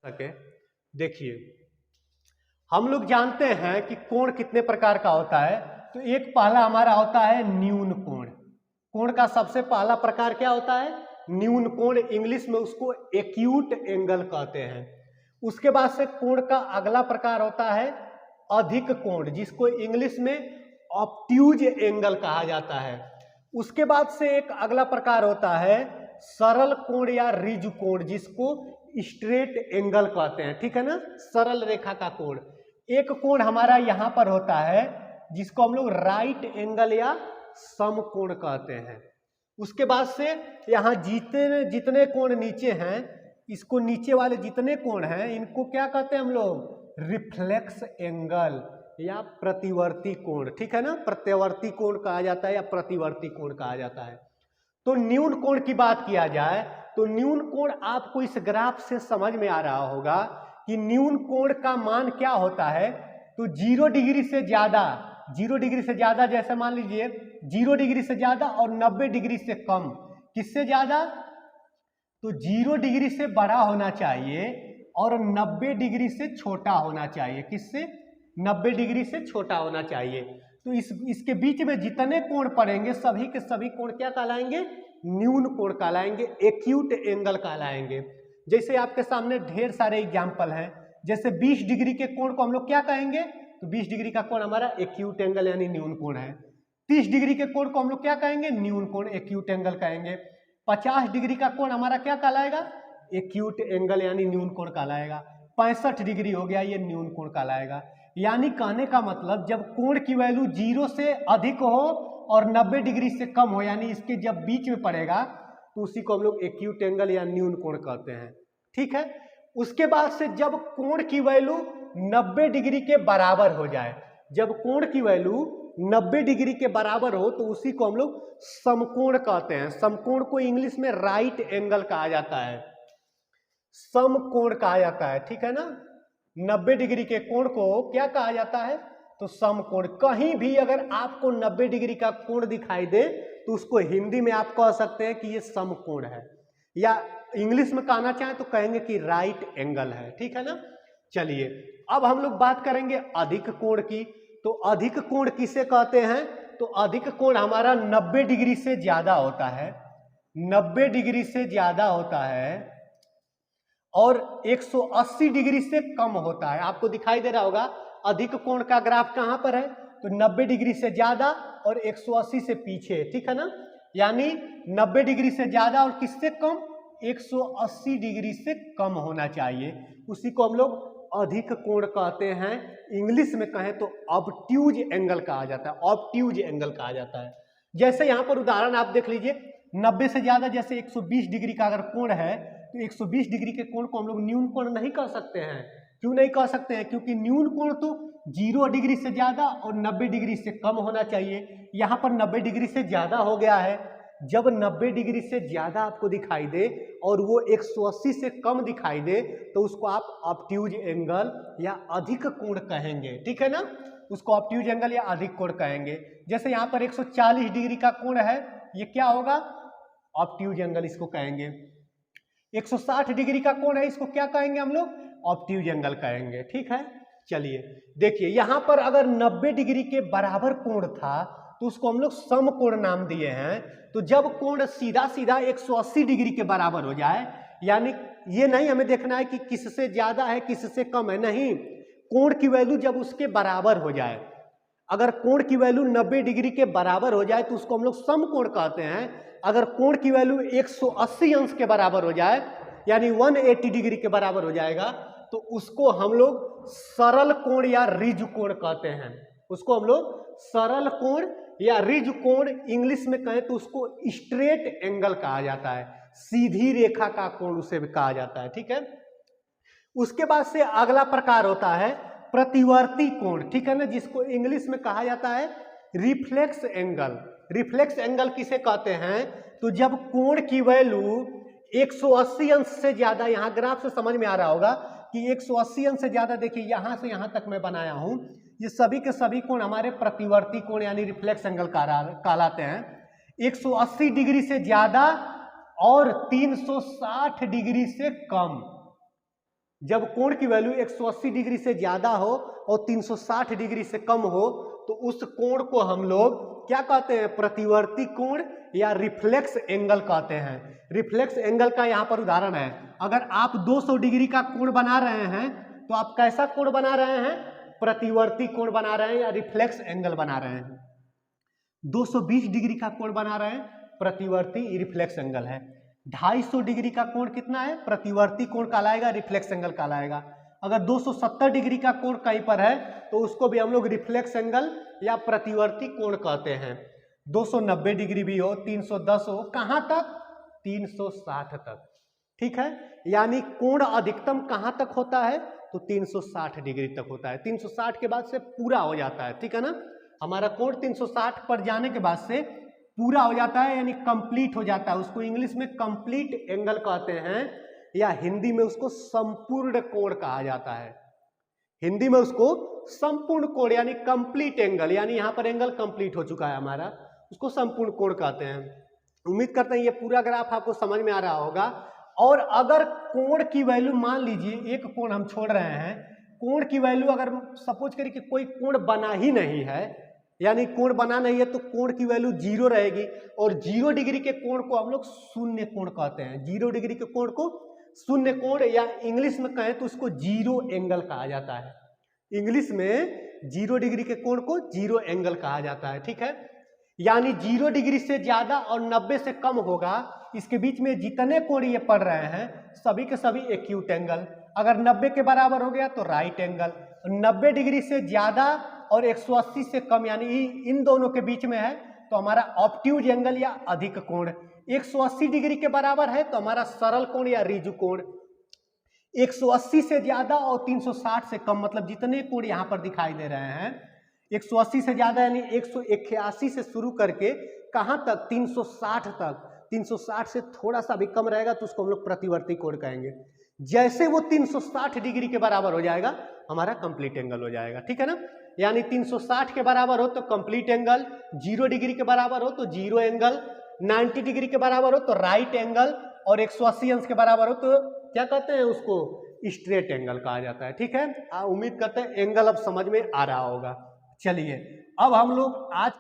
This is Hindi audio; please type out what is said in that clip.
सके। देखिए, हम लोग जानते हैं कि कोण कितने प्रकार का होता है। तो एक पहला हमारा होता है न्यून कोण। कोण का सबसे पहला प्रकार क्या होता है? न्यून कोण। इंग्लिश में उसको एक्यूट एंगल कहते हैं। उसके बाद से कोण का अगला प्रकार होता है अधिक कोण, जिसको इंग्लिश में ऑब्ट्यूज एंगल कहा जाता है। उसके बाद से एक अगला प्रकार होता है सरल कोण या रिज कोण, जिसको स्ट्रेट एंगल कहते हैं। ठीक है ना, सरल रेखा का कोण। एक कोण हमारा यहां पर होता है जिसको हम लोग राइट एंगल या समकोण कहते हैं। उसके बाद से यहाँ जितने जितने कोण नीचे हैं, इसको नीचे वाले जितने कोण हैं इनको क्या कहते हैं हम लोग? रिफ्लेक्स एंगल या प्रतिवर्ती कोण। ठीक है ना, प्रत्यावर्ती कोण कहा जाता है या प्रतिवर्ती कोण कहा जाता है। तो न्यून कोण की बात किया जाए तो न्यून कोण आपको इस ग्राफ से समझ में आ रहा होगा कि न्यून कोण का मान क्या होता है। तो 0 डिग्री से ज्यादा, 0 डिग्री से ज्यादा, जैसे मान लीजिए 0 डिग्री से ज्यादा और 90 डिग्री से कम। किससे ज्यादा? तो 0 डिग्री से बड़ा होना चाहिए और 90 डिग्री से छोटा होना चाहिए। किससे? 90 डिग्री से छोटा होना चाहिए। तो इसके बीच में जितने कोण पड़ेंगे सभी के सभी कोण क्या कहलाएंगे? न्यून कोण कहलाएंगे, एक्यूट एंगल कहलाएंगे। जैसे आपके सामने ढेर सारे एग्जाम्पल हैं। जैसे 20 डिग्री के कोण को हम लोग क्या कहेंगे? तो 20 डिग्री का कोण हमारा एक्यूट एंगल यानी न्यून कोण है। 30 डिग्री के कोण को हम लोग क्या कहेंगे? न्यून कोण, एक्यूट एंगल कहेंगे। 50 डिग्री का कोण हमारा क्या कहलाएगा? एक्यूट एंगल यानी न्यून कोण कहलाएगा। 65 डिग्री हो गया, ये न्यून कोण कहलाएगा। यानी कहने का मतलब जब कोण की वैल्यू 0 से अधिक हो और 90 डिग्री से कम हो, यानी इसके जब बीच में पड़ेगा तो उसी को हम लोग एक्यूट एंगल या न्यून कोण कहते हैं। ठीक है। उसके बाद से जब कोण की वैल्यू 90 डिग्री के बराबर हो जाए, जब कोण की वैल्यू 90 डिग्री के बराबर हो तो उसी को हम लोग समकोण कहते हैं। समकोण को इंग्लिश में राइट एंगल कहा जाता है, समकोण कहा जाता है। ठीक है ना, 90 डिग्री के कोण को क्या कहा जाता है? तो समकोण। कहीं भी अगर आपको 90 डिग्री का कोण दिखाई दे तो उसको हिंदी में आप कह सकते हैं कि ये समकोण है, या इंग्लिश में कहना चाहें तो कहेंगे कि राइट एंगल है। ठीक है ना। चलिए अब हम लोग बात करेंगे अधिक कोण की। तो अधिक कोण किसे कहते हैं? तो अधिक कोण हमारा 90 डिग्री से ज्यादा होता है, 90 डिग्री से ज्यादा होता है और 180 डिग्री से कम होता है। आपको दिखाई दे रहा होगा अधिक कोण का ग्राफ कहां पर है? तो 90 डिग्री से ज्यादा और 180 से पीछे। ठीक है ना, यानी 90 डिग्री से ज्यादा और किससे कम? 180 डिग्री से कम होना चाहिए। उसी को हम लोग अधिक कोण कहते हैं। इंग्लिश में कहें तो ऑब्ट्यूज एंगल कहा जाता है, ऑब्ट्यूज एंगल कहा जाता है। जैसे यहां पर उदाहरण आप देख लीजिए, 90 से ज्यादा जैसे 120 डिग्री का अगर कोण है तो 120 डिग्री के कोण को हम लोग न्यून कोण नहीं कह सकते हैं। क्यों नहीं कह सकते हैं? क्योंकि न्यून कोण तो 0 डिग्री से ज्यादा और 90 डिग्री से कम होना चाहिए। यहां पर 90 डिग्री से ज्यादा हो गया है। जब 90 डिग्री से ज्यादा आपको दिखाई दे और वो 180 से कम दिखाई दे तो उसको आप ऑब्ट्यूज एंगल या अधिक कोण कहेंगे। ठीक है ना, उसको ऑब्ट्यूज एंगल या अधिक कोण कहेंगे। जैसे यहाँ पर 140 डिग्री का कोण है, ये क्या होगा? ऑब्ट्यूज एंगल इसको कहेंगे। 160 डिग्री का कोण है, इसको क्या कहेंगे हम लोग? ऑब्ट्यूज एंगल कहेंगे। ठीक है। चलिए देखिए, यहां पर अगर 90 डिग्री के बराबर कोण था तो उसको हम लोग समकोण नाम दिए हैं। तो जब कोण सीधा सीधा 180 डिग्री के बराबर हो जाए, यानी ये नहीं हमें देखना है कि किससे ज्यादा है किससे कम है, नहीं, कोण की वैल्यू जब उसके बराबर हो जाए, अगर कोण की वैल्यू 90 डिग्री के बराबर हो जाए तो उसको हम लोग समकोण कहते हैं। अगर कोण की वैल्यू 180 अंश के बराबर हो जाए, यानी 180 डिग्री के बराबर हो जाएगा, तो उसको हम लोग सरल कोण या रिज कोण कहते हैं। उसको हम लोग सरल कोण या रिज कोण, इंग्लिश में कहें तो उसको स्ट्रेट एंगल कहा जाता है, सीधी रेखा का कोण उसे भी कहा जाता है। ठीक है। उसके बाद से अगला प्रकार होता है प्रतिवर्ती कोण। ठीक है ना, जिसको इंग्लिश में कहा जाता है रिफ्लेक्स एंगल। रिफ्लेक्स एंगल किसे कहते हैं? तो जब कोण की वैल्यू 180 अंश से ज्यादा, यहां ग्राफ से समझ में आ रहा होगा कि 180 अंश से ज्यादा, देखिए यहां से यहां तक मैं बनाया हूं, ये सभी के सभी कोण हमारे प्रतिवर्ती कोण यानी रिफ्लेक्स एंगल कहलाते हैं। 180 डिग्री से ज्यादा और 360 डिग्री से कम, जब कोण की वैल्यू 180 डिग्री से ज्यादा हो और 360 डिग्री से कम हो तो उस कोण को हम लोग क्या कहते हैं, प्रतिवर्ती कोण या रिफ्लेक्स एंगल कहते हैं। रिफ्लेक्स एंगल का यहाँ पर उदाहरण है, अगर आप 200 डिग्री का कोण बना रहे हैं तो आप कैसा कोण बना रहे हैं, प्रतिवर्ती कोण बना रहे हैं या रिफ्लेक्स एंगल बना रहे हैं। 220 डिग्री का कोण बना रहे हैं, प्रतिवर्ती रिफ्लेक्स एंगल है। 250 डिग्री का कोण कितना है, प्रतिवर्ती कोण कहलाएगा, रिफ्लेक्स एंगल कहलाएगा। अगर 270 डिग्री का कोण कहीं पर है तो उसको भी हम लोग रिफ्लेक्स एंगल या प्रतिवर्ती कोण कहते हैं। 290 डिग्री भी हो, 310 हो, कहां तक, 360 तक, ठीक है। यानी कोण अधिकतम कहां तक होता है, तो 360 डिग्री तक होता है। 360 के बाद से पूरा हो जाता है, ठीक है ना। हमारा कोण 360 पर जाने के बाद से पूरा हो जाता है, यानी कंप्लीट हो जाता है। उसको इंग्लिश में कंप्लीट एंगल कहते हैं या हिंदी में उसको संपूर्ण कोण कहा जाता है। हिंदी में उसको संपूर्ण कोण यानी कंप्लीट एंगल, यानी यहां पर एंगल कंप्लीट हो चुका है हमारा, उसको संपूर्ण कोण कहते हैं। उम्मीद करते हैं ये पूरा ग्राफ आपको समझ में आ रहा होगा। और अगर कोण की वैल्यू, मान लीजिए एक कोण हम छोड़ रहे हैं, कोण की वैल्यू अगर सपोज करें कि कोई कोण बना ही नहीं है, यानी कोण बना नहीं है, तो कोण की वैल्यू 0 रहेगी। और 0 डिग्री के कोण को हम लोग शून्य कोण कहते हैं। 0 डिग्री के कोण को शून्य कोण या इंग्लिश में कहें तो उसको जीरो एंगल कहा जाता है। इंग्लिश में 0 डिग्री के कोण को जीरो एंगल कहा जाता है, ठीक है। यानी 0 डिग्री से ज्यादा और 90 से कम होगा, इसके बीच में जितने कोण ये पड़ रहे हैं सभी के सभी एक्यूट एंगल। अगर 90 के बराबर हो गया तो राइट एंगल, 90 डिग्री से ज्यादा और 180 से कम यानी इन दोनों के बीच में है तो हमारा ऑब्ट्यूज एंगल या अधिक कोण। 180 डिग्री के बराबर है तो हमारा सरल कोण या रिजु कोण। 180 से ज्यादा और 360 से कम, मतलब जितने कोण यहाँ पर दिखाई दे रहे हैं 180 से ज्यादा यानी 181 से शुरू करके कहां तक, 360 तक। 360 से थोड़ा सा भी कम रहेगा तो उसको हम लोग प्रतिवर्ती कोण कहेंगे। जैसे वो 360 डिग्री के बराबर हो जाएगा हमारा कंप्लीट एंगल हो जाएगा, ठीक है ना। यानी 360 के बराबर हो तो कंप्लीट एंगल, 0 डिग्री के बराबर हो तो जीरो एंगल, 90 डिग्री के बराबर हो तो राइट एंगल, और 180 अंश के बराबर हो तो क्या कहते हैं, उसको स्ट्रेट एंगल कहा जाता है, ठीक है। उम्मीद करते हैं एंगल अब समझ में आ रहा होगा। चलिए अब हम लोग आज